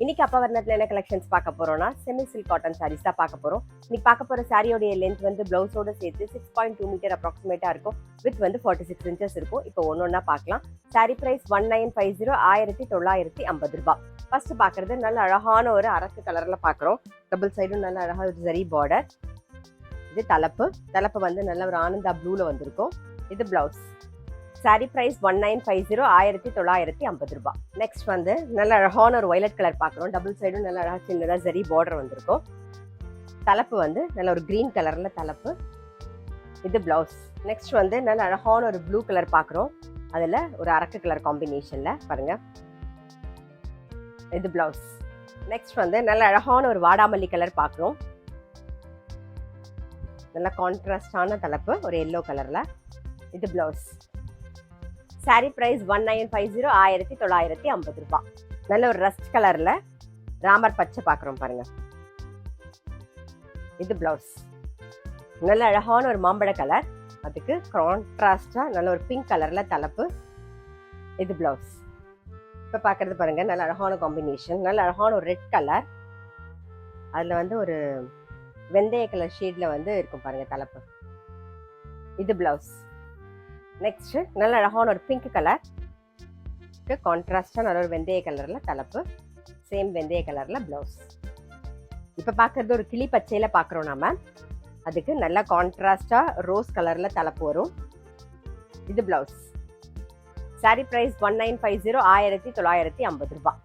இன்னைக்கு அப்பா வர்ணத்துல என்ன கலெக்ஷன்ஸ் பார்க்க போறோம்னா செமி சில்க் காட்டன் சாரீஸ் தான் பார்க்க போறோம். இன்னைக்கு பார்க்க போற சாரியோட லென்த் வந்து பிளவுஸோட சேர்த்து 6.2 மீட்டர் அப்ராக்சிமேட்டா இருக்கும். வித் வந்து 46 இன்ச்சஸ் இருக்கும். இப்போ ஒன்னொன்னா பார்க்கலாம். சாரி பிரைஸ் 1950 1950 ரூபாய். ஃபர்ஸ்ட் பார்க்கறது நல்ல அழகான ஒரு அரக்கு கலர்ல பார்க்குறோம். டபுள் சைடும் நல்ல அழகா ஒரு ஜரி பார்டர். இது தலைப்பு வந்து நல்ல ஒரு ஆனந்தா ப்ளூல வந்திருக்கும். இது பிளவுஸ். சாரி பிரைஸ் 1950 1950 ரூபாய். நெக்ஸ்ட் வந்து நல்ல அழகான ஒரு வயலட் கலர் பார்க்குறோம். டபுள் சைடும் நல்ல அழகா சின்னதாக ஜரி பார்டர் வந்திருக்கும். தலைப்பு வந்து நல்ல ஒரு கிரீன் கலர்ல தலைப்பு. இது பிளவுஸ். நெக்ஸ்ட் வந்து நல்ல அழகான ஒரு ப்ளூ கலர் பார்க்குறோம். அதில் ஒரு அரக்கு கலர் காம்பினேஷன்ல பாருங்க. இது பிளவுஸ். நெக்ஸ்ட் வந்து நல்ல அழகான ஒரு வாடாமல்லி கலர் பார்க்குறோம். நல்ல கான்ட்ராஸ்டான தலைப்பு ஒரு எல்லோ கலர்ல. இது பிளவுஸ். சாரி பிரைஸ் 1950 1950 ரூபாய். நல்ல ஒரு ரஸ்ட் கலர்ல ராமர் பச்சை பார்க்குறோம் பாருங்க. இது பிளவுஸ். நல்ல அழகான ஒரு மாம்பழ கலர், அதுக்கு கான்ட்ராஸ்டா நல்ல ஒரு பிங்க் கலர்ல தலைப்பு. இது பிளவுஸ். இப்போ பார்க்கறது பாருங்க, நல்ல அழகான காம்பினேஷன். நல்ல அழகான ஒரு ரெட் கலர், அதில் வந்து ஒரு வெந்தய கலர் ஷேட்ல வந்து இருக்கும் பாருங்க தலைப்பு. இது பிளவுஸ். நெக்ஸ்ட் நல்ல அழகான ஒரு பிங்க் கலர், கான்ட்ராஸ்டா நல்ல ஒரு வெந்தய கலர்ல தலைப்பு. சேம் வெந்தய கலர்ல பிளவுஸ். இப்ப பாக்குறது ஒரு கிளி பச்சையில பாக்குறோம் நாம. அதுக்கு நல்ல கான்ட்ராஸ்டா ரோஸ் கலர்ல தலைப்பு வரும். இது பிளவுஸ். சாரி பிரைஸ் 1950 1950 ரூபாய்.